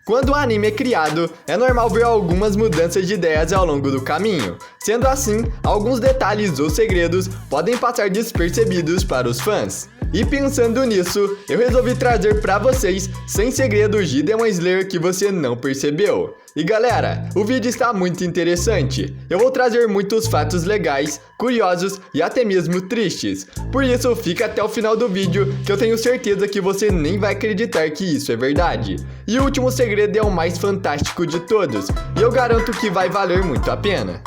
Quando o anime é criado, é normal ver algumas mudanças de ideias ao longo do caminho. Sendo assim, alguns detalhes ou segredos podem passar despercebidos para os fãs. E pensando nisso, eu resolvi trazer pra vocês 100 segredos de Demon Slayer que você não percebeu. E galera, o vídeo está muito interessante. Eu vou trazer muitos fatos legais, curiosos e até mesmo tristes. Por isso, fica até o final do vídeo que eu tenho certeza que você nem vai acreditar que isso é verdade. E o último segredo é o mais fantástico de todos, e eu garanto que vai valer muito a pena.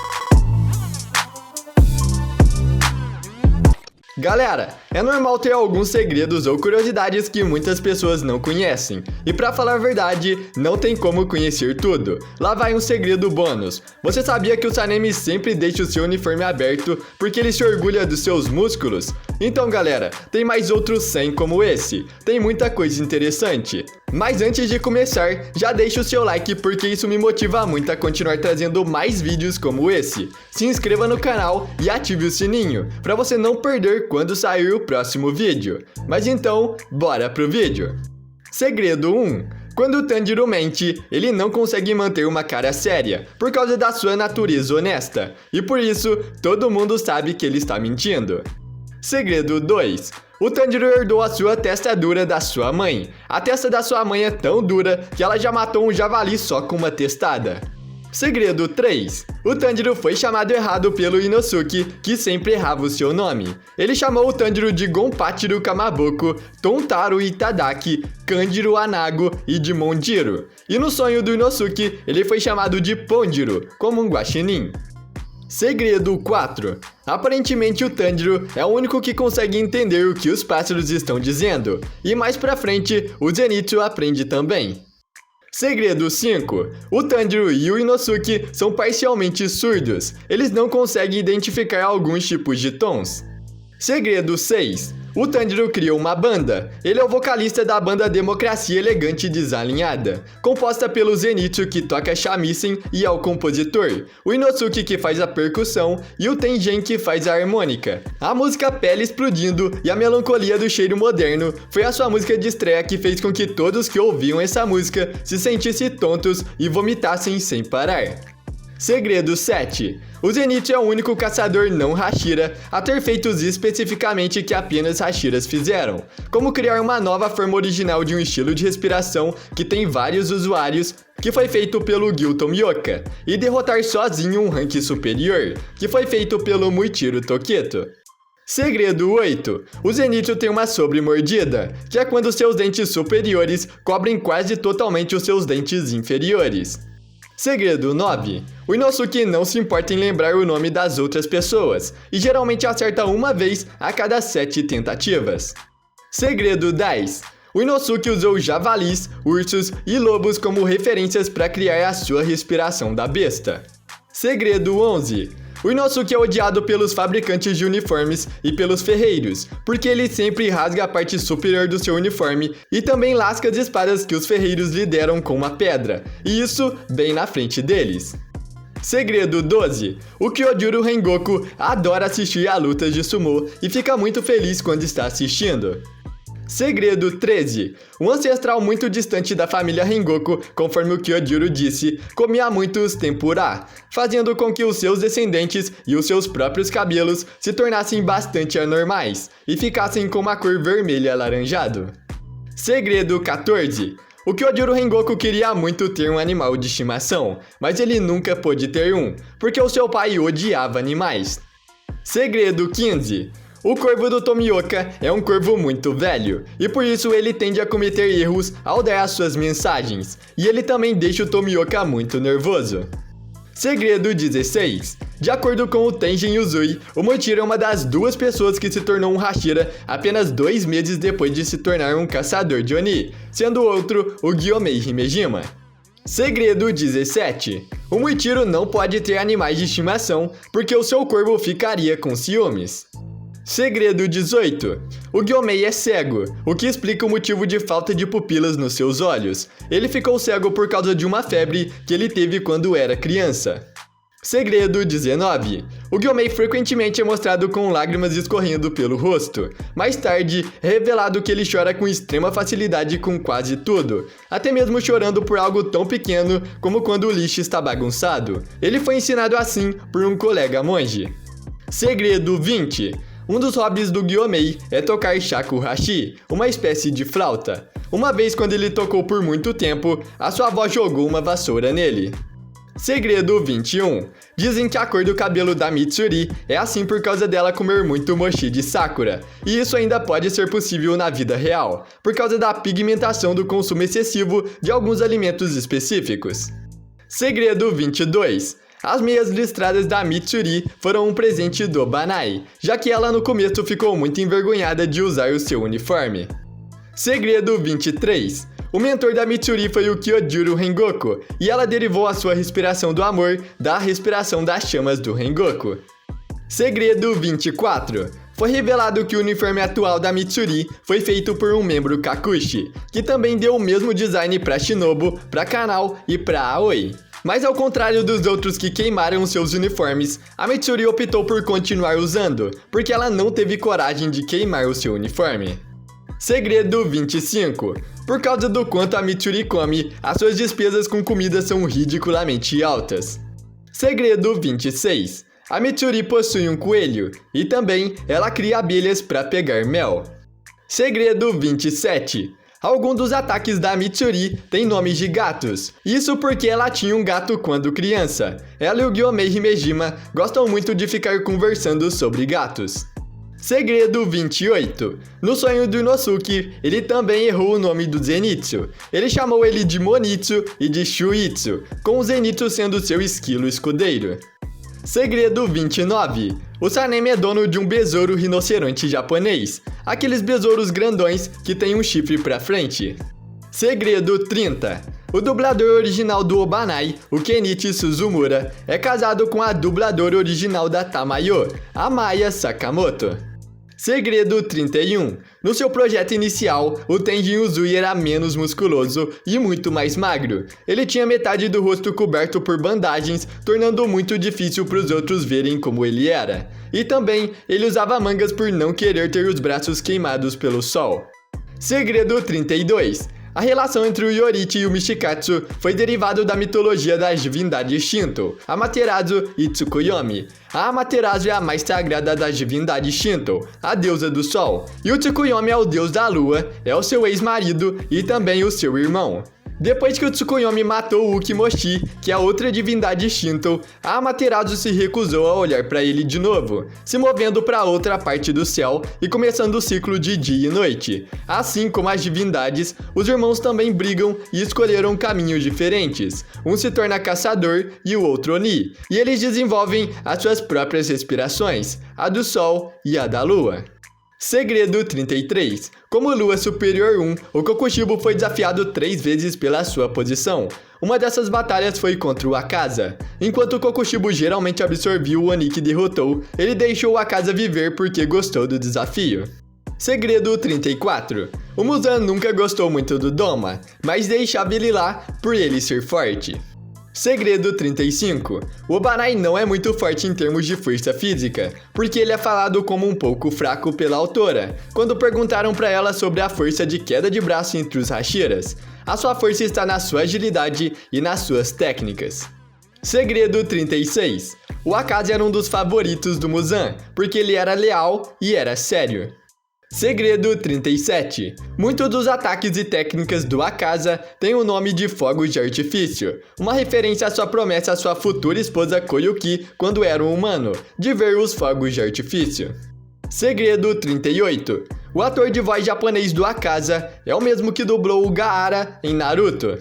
Galera, é normal ter alguns segredos ou curiosidades que muitas pessoas não conhecem. E pra falar a verdade, não tem como conhecer tudo. Lá vai um segredo bônus. Você sabia que o Sanemi sempre deixa o seu uniforme aberto porque ele se orgulha dos seus músculos? Então galera, tem mais outros 100 como esse. Tem muita coisa interessante. Mas antes de começar, já deixa o seu like porque isso me motiva muito a continuar trazendo mais vídeos como esse. Se inscreva no canal e ative o sininho, para você não perder quando sair o próximo vídeo. Mas então, bora pro vídeo! Segredo 1. Quando o Tanjiro mente, ele não consegue manter uma cara séria, por causa da sua natureza honesta. E por isso, todo mundo sabe que ele está mentindo. Segredo 2. O Tanjiro herdou a sua testa dura da sua mãe. A testa da sua mãe é tão dura que ela já matou um javali só com uma testada. Segredo 3. O Tanjiro foi chamado errado pelo Inosuke, que sempre errava o seu nome. Ele chamou o Tanjiro de Gonpachiru Kamaboko, Tontaro Itadaki, Kanjiro Anago e de Monjiro. E no sonho do Inosuke, ele foi chamado de Ponjiro, como um guaxinim. Segredo 4. Aparentemente o Tanjiro é o único que consegue entender o que os pássaros estão dizendo. E mais pra frente, o Zenitsu aprende também. Segredo 5. O Tanjiro e o Inosuke são parcialmente surdos. Eles não conseguem identificar alguns tipos de tons. Segredo 6. O Tanjiro criou uma banda. Ele é o vocalista da banda Democracia Elegante Desalinhada, composta pelo Zenitsu, que toca shamisen e é o compositor, o Inosuke, que faz a percussão, e o Tengen, que faz a harmônica. A música Pele Explodindo e a Melancolia do Cheiro Moderno foi a sua música de estreia que fez com que todos que ouviam essa música se sentissem tontos e vomitassem sem parar. Segredo 7. O Zenitsu é o único caçador não Hashira a ter feitos especificamente que apenas Hashiras fizeram, como criar uma nova forma original de um estilo de respiração que tem vários usuários, que foi feito pelo Gil Tomioka, e derrotar sozinho um rank superior, que foi feito pelo Muichiro Toketo. Segredo 8. O Zenitsu tem uma sobremordida, que é quando seus dentes superiores cobrem quase totalmente os seus dentes inferiores. Segredo 9. O Inosuke não se importa em lembrar o nome das outras pessoas, e geralmente acerta uma vez a cada 7 tentativas. Segredo 10. O Inosuke usou javalis, ursos e lobos como referências para criar a sua respiração da besta. Segredo 11. O Inosuke é odiado pelos fabricantes de uniformes e pelos ferreiros, porque ele sempre rasga a parte superior do seu uniforme e também lasca as espadas que os ferreiros lhe deram com uma pedra, e isso bem na frente deles. Segredo 12. O Kyojuro Rengoku adora assistir a lutas de sumô e fica muito feliz quando está assistindo. Segredo 13. Um ancestral muito distante da família Rengoku, conforme o Kyojuro disse, comia muitos tempurá, fazendo com que os seus descendentes e os seus próprios cabelos se tornassem bastante anormais e ficassem com uma cor vermelha alaranjado. Segredo 14. O Kyojuro Rengoku queria muito ter um animal de estimação, mas ele nunca pôde ter um, porque o seu pai odiava animais. Segredo 15. O corvo do Tomioka é um corvo muito velho, e por isso ele tende a cometer erros ao dar as suas mensagens, e ele também deixa o Tomioka muito nervoso. Segredo 16. De acordo com o Tengen Uzui, o Mochiro é uma das duas pessoas que se tornou um Hashira apenas 2 meses depois de se tornar um caçador de Oni, sendo o outro o Gyomei Himejima. Segredo 17. O Mochiro não pode ter animais de estimação, porque o seu corvo ficaria com ciúmes. Segredo 18. O Gyomei é cego, o que explica o motivo de falta de pupilas nos seus olhos. Ele ficou cego por causa de uma febre que ele teve quando era criança. Segredo 19. O Gyomei frequentemente é mostrado com lágrimas escorrendo pelo rosto. Mais tarde, é revelado que ele chora com extrema facilidade com quase tudo, até mesmo chorando por algo tão pequeno como quando o lixo está bagunçado. Ele foi ensinado assim por um colega monge. Segredo 20. Um dos hobbies do Gyomei é tocar shakuhachi, uma espécie de flauta. Uma vez quando ele tocou por muito tempo, a sua avó jogou uma vassoura nele. Segredo 21. Dizem que a cor do cabelo da Mitsuri é assim por causa dela comer muito mochi de Sakura, e isso ainda pode ser possível na vida real, por causa da pigmentação do consumo excessivo de alguns alimentos específicos. Segredo 22. As meias listradas da Mitsuri foram um presente do Banai, já que ela no começo ficou muito envergonhada de usar o seu uniforme. Segredo 23. O mentor da Mitsuri foi o Kyojuro Rengoku, e ela derivou a sua respiração do amor da respiração das chamas do Rengoku. Segredo 24. Foi revelado que o uniforme atual da Mitsuri foi feito por um membro Kakushi, que também deu o mesmo design para Shinobu, para Kanao e para Aoi. Mas ao contrário dos outros que queimaram seus uniformes, a Mitsuri optou por continuar usando, porque ela não teve coragem de queimar o seu uniforme. Segredo 25. Por causa do quanto a Mitsuri come, as suas despesas com comida são ridiculamente altas. Segredo 26. A Mitsuri possui um coelho, e também ela cria abelhas para pegar mel. Segredo 27. Alguns dos ataques da Mitsuri têm nomes de gatos. Isso porque ela tinha um gato quando criança. Ela e o Gyomei Himejima gostam muito de ficar conversando sobre gatos. Segredo 28. No sonho do Inosuke, ele também errou o nome do Zenitsu. Ele chamou ele de Monitsu e de Shuitsu, com o Zenitsu sendo seu esquilo escudeiro. Segredo 29. O Sanemi é dono de um besouro rinoceronte japonês, aqueles besouros grandões que tem um chifre pra frente. Segredo 30. O dublador original do Obanai, o Kenichi Suzumura, é casado com a dubladora original da Tamayo, a Maya Sakamoto. Segredo 31. No seu projeto inicial, o Tenjin Uzui era menos musculoso e muito mais magro. Ele tinha metade do rosto coberto por bandagens, tornando muito difícil para os outros verem como ele era. E também, ele usava mangas por não querer ter os braços queimados pelo sol. Segredo 32. A relação entre o Yorichi e o Mishikatsu foi derivado da mitologia das divindades Shinto, Amaterasu e Tsukuyomi. A Amaterasu é a mais sagrada das divindades Shinto, a deusa do sol, e o Tsukuyomi é o deus da lua, é o seu ex-marido e também o seu irmão. Depois que o Tsukuyomi matou o Ukimoshi, que é outra divindade Shinto, a Amaterasu se recusou a olhar para ele de novo, se movendo para outra parte do céu e começando o ciclo de dia e noite. Assim como as divindades, os irmãos também brigam e escolheram caminhos diferentes. Um se torna caçador e o outro Oni, e eles desenvolvem as suas próprias respirações, a do sol e a da lua. Segredo 33. Como Lua Superior 1, o Kokushibo foi desafiado 3 vezes pela sua posição. Uma dessas batalhas foi contra o Akaza. Enquanto o Kokushibo geralmente absorvia o Oni que derrotou, ele deixou o Akaza viver porque gostou do desafio. Segredo 34. O Muzan nunca gostou muito do Doma, mas deixava ele lá por ele ser forte. Segredo 35. O Obanai não é muito forte em termos de força física, porque ele é falado como um pouco fraco pela autora, quando perguntaram para ela sobre a força de queda de braço entre os Hashiras. A sua força está na sua agilidade e nas suas técnicas. Segredo 36. O Akaza era um dos favoritos do Muzan, porque ele era leal e era sério. Segredo 37. Muitos dos ataques e técnicas do Akaza têm o nome de fogos de artifício, uma referência à sua promessa à sua futura esposa Koyuki quando era um humano, de ver os fogos de artifício. Segredo 38. O ator de voz japonês do Akaza é o mesmo que dublou o Gaara em Naruto.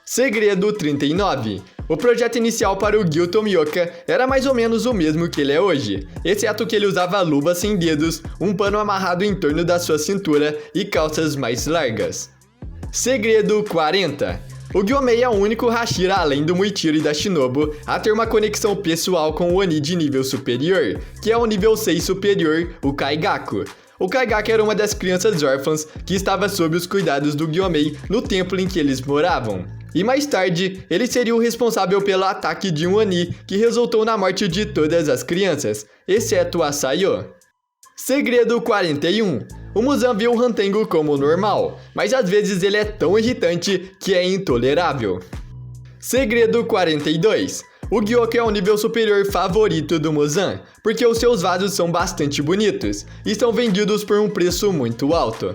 Segredo 39. O projeto inicial para o Gyu Tomioka era mais ou menos o mesmo que ele é hoje, exceto que ele usava luvas sem dedos, um pano amarrado em torno da sua cintura e calças mais largas. Segredo 40. O Gyomei é o único Hashira além do Muichiro e da Shinobu a ter uma conexão pessoal com o Oni de nível superior, que é o nível 6 superior, o Kaigaku. O Kaigaku era uma das crianças órfãs que estava sob os cuidados do Gyomei no templo em que eles moravam. E mais tarde, ele seria o responsável pelo ataque de um Oni que resultou na morte de todas as crianças, exceto a Sayo. Segredo 41. O Muzan viu o Hantengo como normal, mas às vezes ele é tão irritante que é intolerável. Segredo 42. O Gyoke é o nível superior favorito do Muzan, porque os seus vasos são bastante bonitos e são vendidos por um preço muito alto.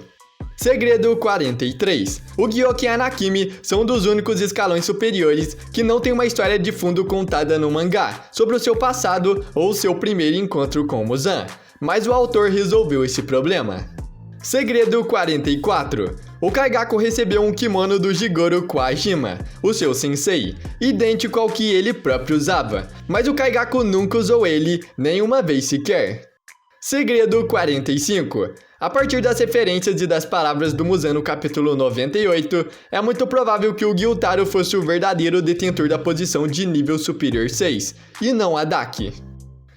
Segredo 43. O Gyoke e a Nakimi são um dos únicos escalões superiores que não tem uma história de fundo contada no mangá sobre o seu passado ou seu primeiro encontro com o Muzan, mas o autor resolveu esse problema. Segredo 44. O Kaigaku recebeu um kimono do Jigoro Kawajima, o seu sensei, idêntico ao que ele próprio usava, mas o Kaigaku nunca usou ele nenhuma vez sequer. Segredo 45. A partir das referências e das palavras do Muzan no capítulo 98, é muito provável que o Gyutaro fosse o verdadeiro detentor da posição de nível superior 6, e não a Daki.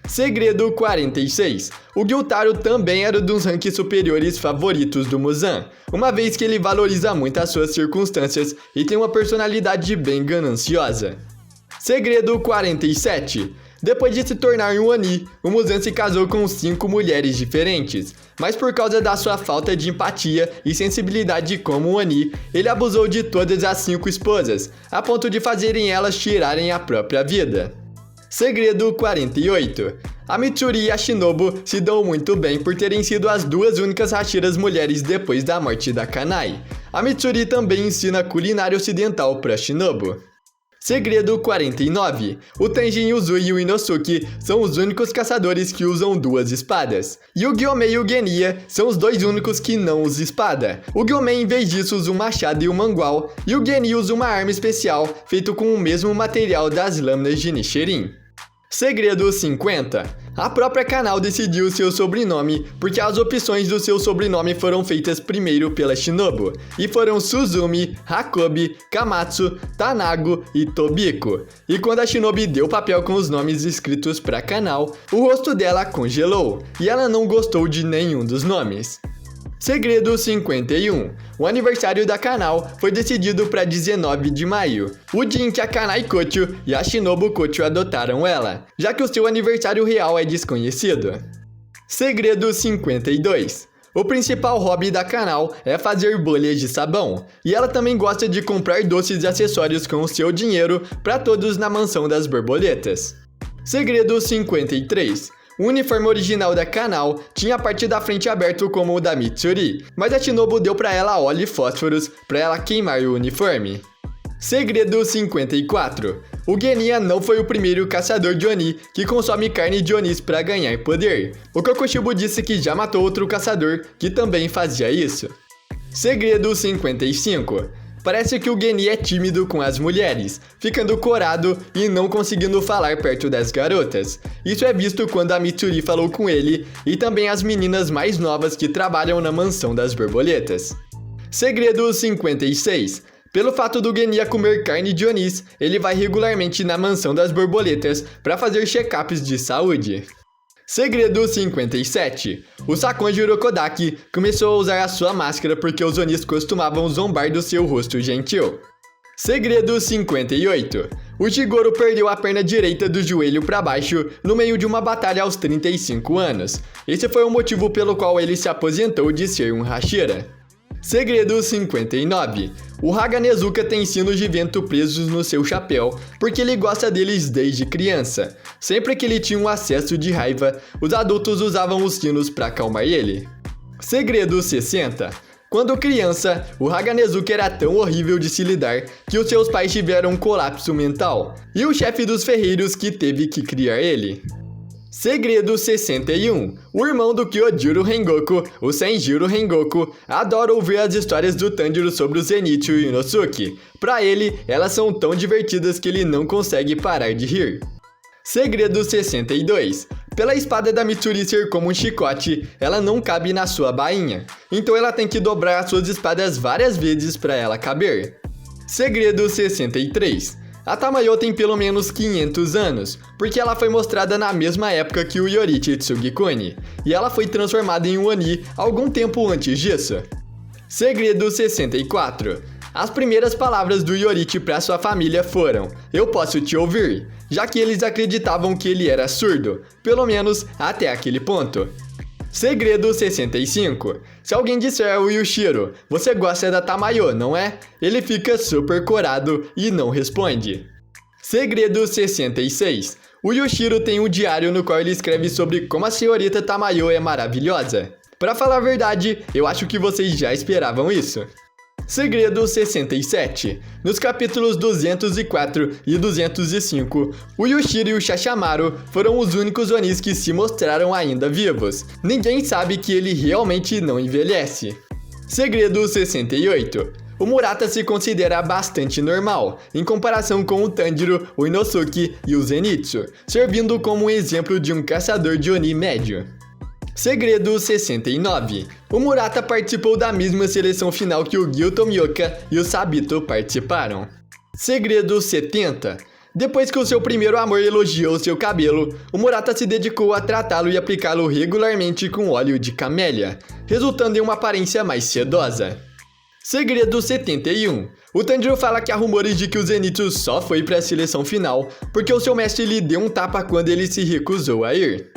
Segredo 46. O Gyutaro também era um dos ranks superiores favoritos do Muzan, uma vez que ele valoriza muito as suas circunstâncias e tem uma personalidade bem gananciosa. Segredo 47. Depois de se tornar um Oni, o Muzan se casou com 5 mulheres diferentes, mas por causa da sua falta de empatia e sensibilidade como Oni, ele abusou de todas as 5 esposas, a ponto de fazerem elas tirarem a própria vida. Segredo 48. A Mitsuri e a Shinobu se dão muito bem por terem sido as 2 únicas Hashiras mulheres depois da morte da Kanai. A Mitsuri também ensina culinária ocidental para Shinobu. Segredo 49. O Tenjin Uzui e o Inosuke são os únicos caçadores que usam 2 espadas. E o Gyomei e o Genya são os 2 únicos que não usam espada. O Gyomei em vez disso usa um machado e um mangual, e o Genya usa uma arma especial feito com o mesmo material das lâminas de Nichirin. Segredo 50. A própria Kanao decidiu seu sobrenome porque as opções do seu sobrenome foram feitas primeiro pela Shinobu, e foram Suzumi, Hakobi, Kamatsu, Tanago e Tobiko. E quando a Shinobu deu o papel com os nomes escritos para Kanao, o rosto dela congelou, e ela não gostou de nenhum dos nomes. Segredo 51. O aniversário da Kanao foi decidido para 19 de maio, o dia em que a Kanai Kocho e a Shinobu Kocho adotaram ela, já que o seu aniversário real é desconhecido. Segredo 52. O principal hobby da Kanao é fazer bolhas de sabão, e ela também gosta de comprar doces e acessórios com o seu dinheiro para todos na mansão das borboletas. Segredo 53. O uniforme original da Kanao tinha a parte da frente aberto como o da Mitsuri, mas a Shinobu deu pra ela óleo e fósforos pra ela queimar o uniforme. Segredo 54. O Genya não foi o primeiro caçador de Oni que consome carne de Onis pra ganhar poder. O Kokushibo disse que já matou outro caçador que também fazia isso. Segredo 55. Parece que o Genya é tímido com as mulheres, ficando corado e não conseguindo falar perto das garotas. Isso é visto quando a Mitsuri falou com ele e também as meninas mais novas que trabalham na mansão das borboletas. Segredo 56. Pelo fato do Genya comer carne de Onis, ele vai regularmente na mansão das borboletas para fazer check-ups de saúde. Segredo 57. O Sakonji Urokodaki começou a usar a sua máscara porque os Onis costumavam zombar do seu rosto gentil. Segredo 58. O Jigoro perdeu a perna direita do joelho para baixo no meio de uma batalha aos 35 anos. Esse foi o motivo pelo qual ele se aposentou de ser um Hashira. Segredo 59. O Haganezuka tem sinos de vento presos no seu chapéu porque ele gosta deles desde criança. Sempre que ele tinha um acesso de raiva, os adultos usavam os sinos para acalmar ele. Segredo 60. Quando criança, o Haganezuka era tão horrível de se lidar que os seus pais tiveram um colapso mental, e o chefe dos ferreiros que teve que criar ele. Segredo 61. O irmão do Kyojuro Rengoku, o Senjuro Rengoku, adora ouvir as histórias do Tanjiro sobre o Zenitsu e o Inosuke. Pra ele, elas são tão divertidas que ele não consegue parar de rir. Segredo 62. Pela espada da Mitsuri ser como um chicote, ela não cabe na sua bainha. Então ela tem que dobrar as suas espadas várias vezes para ela caber. Segredo 63. A Tamayo tem pelo menos 500 anos, porque ela foi mostrada na mesma época que o Yorichi Tsugikuni, e ela foi transformada em um Oni algum tempo antes disso. Segredo 64. As primeiras palavras do Yorite para sua família foram: "Eu posso te ouvir", já que eles acreditavam que ele era surdo, pelo menos até aquele ponto. Segredo 65. Se alguém disser ao Yushiro: "Você gosta da Tamayo, não é?", ele fica super corado e não responde. Segredo 66. O Yushiro tem um diário no qual ele escreve sobre como a senhorita Tamayo é maravilhosa. Pra falar a verdade, eu acho que vocês já esperavam isso. Segredo 67. Nos capítulos 204 e 205, o Yushiro e o Shashamaru foram os únicos Onis que se mostraram ainda vivos. Ninguém sabe que ele realmente não envelhece. Segredo 68. O Murata se considera bastante normal, em comparação com o Tanjiro, o Inosuke e o Zenitsu, servindo como um exemplo de um caçador de Oni médio. Segredo 69. O Murata participou da mesma seleção final que o Gyu Tomioka e o Sabito participaram. Segredo 70. Depois que o seu primeiro amor elogiou seu cabelo, o Murata se dedicou a tratá-lo e aplicá-lo regularmente com óleo de camélia, resultando em uma aparência mais sedosa. Segredo 71. O Tanjiro fala que há rumores de que o Zenitsu só foi para a seleção final porque o seu mestre lhe deu um tapa quando ele se recusou a ir.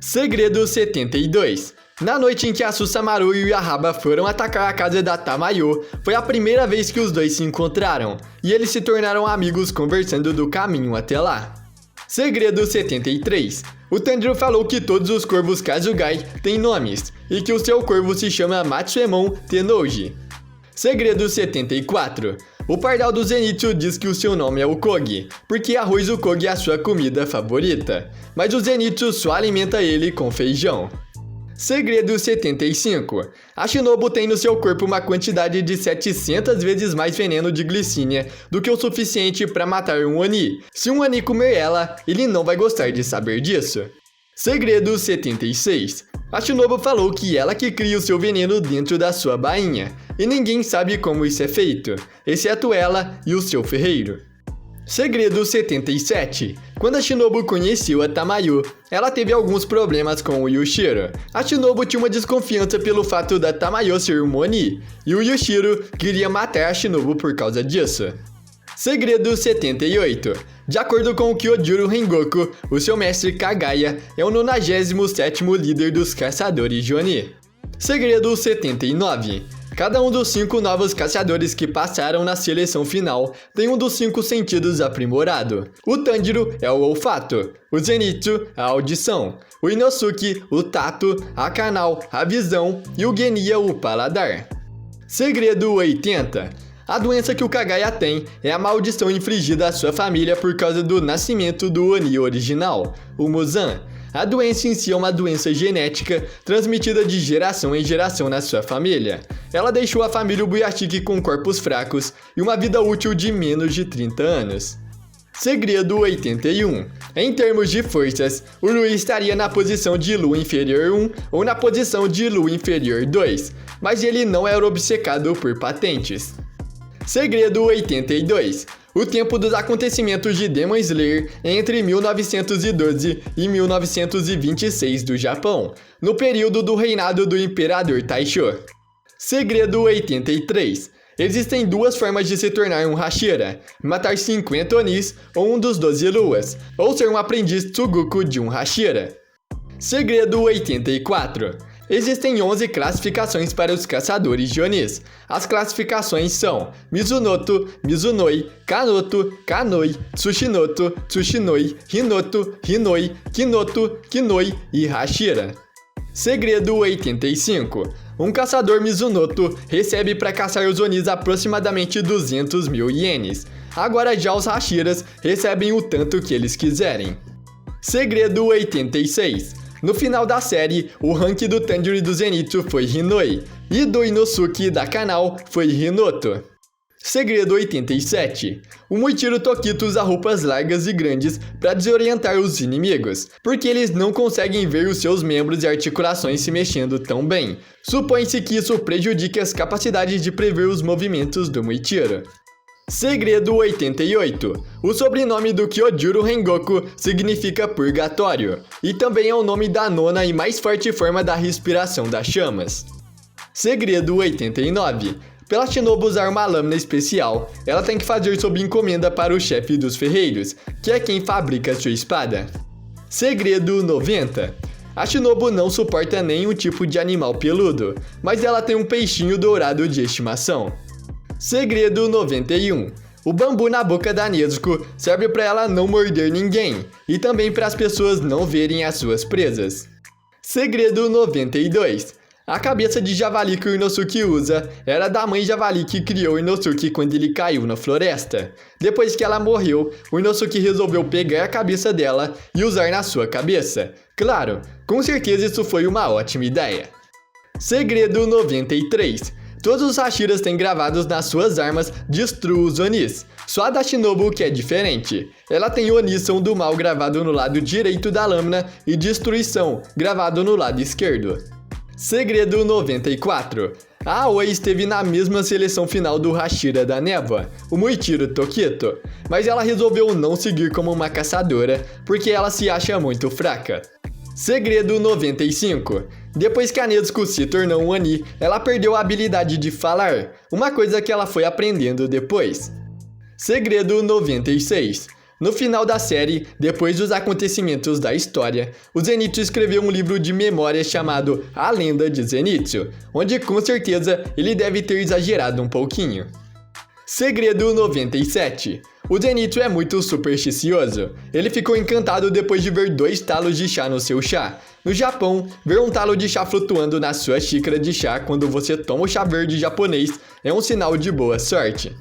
Segredo 72. Na noite em que a Susamaru e o Yahaba foram atacar a casa da Tamayo, foi a primeira vez que os dois se encontraram, e eles se tornaram amigos conversando do caminho até lá. Segredo 73. O Tanjiro falou que todos os corvos Kazugai têm nomes, e que o seu corvo se chama Matsuemon Tenouji. Segredo 74. O pardal do Zenitsu diz que o seu nome é Ukogi, porque arroz Ukogi é a sua comida favorita, mas o Zenitsu só alimenta ele com feijão. Segredo 75. A Shinobu tem no seu corpo uma quantidade de 700 vezes mais veneno de glicínia do que o suficiente para matar um Oni. Se um Oni comer ela, ele não vai gostar de saber disso. Segredo 76. A Shinobu falou que ela que cria o seu veneno dentro da sua bainha, e ninguém sabe como isso é feito, exceto ela e o seu ferreiro. Segredo 77. Quando a Shinobu conheceu a Tamayo, ela teve alguns problemas com o Yushiro. A Shinobu tinha uma desconfiança pelo fato da Tamayo ser um Oni, e o Yushiro queria matar a Shinobu por causa disso. Segredo 78. De acordo com o Kyojuro Rengoku, o seu mestre Kagaya é o 97º líder dos caçadores de Oni. Segredo 79. Cada um dos 5 novos caçadores que passaram na seleção final tem um dos 5 sentidos aprimorado. O Tanjiro é o olfato, o Zenitsu a audição, o Inosuke o tato, a Kanao a visão e o Genya o paladar. Segredo 80. A doença que o Kagaya tem é a maldição infligida à sua família por causa do nascimento do Oni original, o Muzan. A doença em si é uma doença genética transmitida de geração em geração na sua família. Ela deixou a família Ubuyashiki com corpos fracos e uma vida útil de menos de 30 anos. Segredo 81. Em termos de forças, o Rui estaria na posição de Lu inferior 1 ou na posição de Lu inferior 2, mas ele não era obcecado por patentes. Segredo 82. O tempo dos acontecimentos de Demon Slayer é entre 1912 e 1926 do Japão, no período do reinado do Imperador Taisho. Segredo 83. Existem 2 formas de se tornar um Hashira: matar 50 Onis ou um dos 12 luas, ou ser um aprendiz Tsuguku de um Hashira. Segredo 84. Existem 11 classificações para os caçadores de Onis. As classificações são Mizunoto, Mizunoi, Kanoto, Kanoi, Tsushinoto, Tsushinoi, Hinoto, Hinoi, Kinoto, Kinoi e Hashira. Segredo 85. Um caçador Mizunoto recebe para caçar os Onis aproximadamente 200 mil ienes. Agora já os Hashiras recebem o tanto que eles quiserem. Segredo 86. No final da série, o rank do Tanjiro e do Zenitsu foi Hinoi, e do Inosuke e da Kanao foi Hinoto. Segredo 87. O Muichiro Tokito usa roupas largas e grandes para desorientar os inimigos, porque eles não conseguem ver os seus membros e articulações se mexendo tão bem. Supõe-se que isso prejudique as capacidades de prever os movimentos do Muichiro. Segredo 88. O sobrenome do Kyojuro Rengoku significa purgatório, e também é o nome da 9ª e mais forte forma da respiração das chamas. Segredo 89. Pela Shinobu usar uma lâmina especial, ela tem que fazer sob encomenda para o chefe dos ferreiros, que é quem fabrica sua espada. Segredo 90. A Shinobu não suporta nenhum tipo de animal peludo, mas ela tem um peixinho dourado de estimação. Segredo 91. O bambu na boca da Nezuko serve para ela não morder ninguém, e também para as pessoas não verem as suas presas. Segredo 92. A cabeça de javali que o Inosuke usa era da mãe javali que criou o Inosuke quando ele caiu na floresta. Depois que ela morreu, o Inosuke resolveu pegar a cabeça dela e usar na sua cabeça. Claro, com certeza isso foi uma ótima ideia. Segredo 93. Todos os Hashiras têm gravados nas suas armas "Destrua os Onis". Só a da Shinobu que é diferente. Ela tem Onição do Mal gravado no lado direito da lâmina e Destruição gravado no lado esquerdo. Segredo 94. A Aoi esteve na mesma seleção final do Hashira da Névoa, o Muichiro Tokito, mas ela resolveu não seguir como uma caçadora porque ela se acha muito fraca. Segredo 95. Depois que a Nezuko se tornou um Oni, ela perdeu a habilidade de falar, uma coisa que ela foi aprendendo depois. Segredo 96. No final da série, depois dos acontecimentos da história, o Zenitsu escreveu um livro de memórias chamado A Lenda de Zenitsu, onde com certeza ele deve ter exagerado um pouquinho. Segredo 97. O Zenitsu é muito supersticioso. Ele ficou encantado depois de ver 2 talos de chá no seu chá. No Japão, ver um talo de chá flutuando na sua xícara de chá quando você toma o chá verde japonês é um sinal de boa sorte.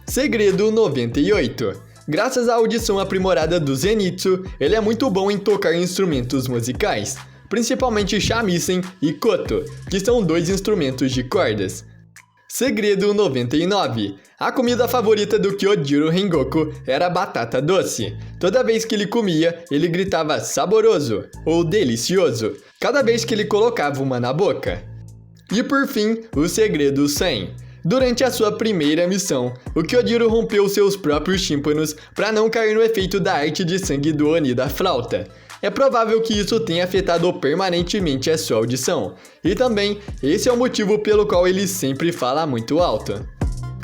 Segredo 98. Graças à audição aprimorada do Zenitsu, ele é muito bom em tocar instrumentos musicais, principalmente shamisen e koto, que são 2 instrumentos de cordas. Segredo 99. A comida favorita do Kyojiro Rengoku era batata doce. Toda vez que ele comia, ele gritava saboroso ou delicioso, cada vez que ele colocava uma na boca. E por fim, o segredo 100. Durante a sua primeira missão, o Kyojiro rompeu seus próprios tímpanos para não cair no efeito da arte de sangue do Oni da flauta. É provável que isso tenha afetado permanentemente a sua audição, e também esse é o motivo pelo qual ele sempre fala muito alto.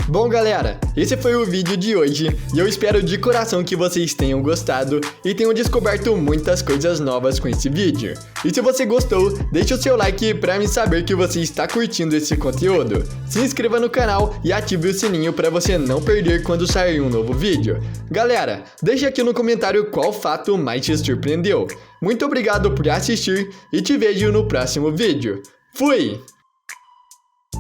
Bom galera, esse foi o vídeo de hoje e eu espero de coração que vocês tenham gostado e tenham descoberto muitas coisas novas com esse vídeo. E se você gostou, deixe o seu like para me saber que você está curtindo esse conteúdo. Se inscreva no canal e ative o sininho para você não perder quando sair um novo vídeo. Galera, deixe aqui no comentário qual fato mais te surpreendeu. Muito obrigado por assistir e te vejo no próximo vídeo. Fui!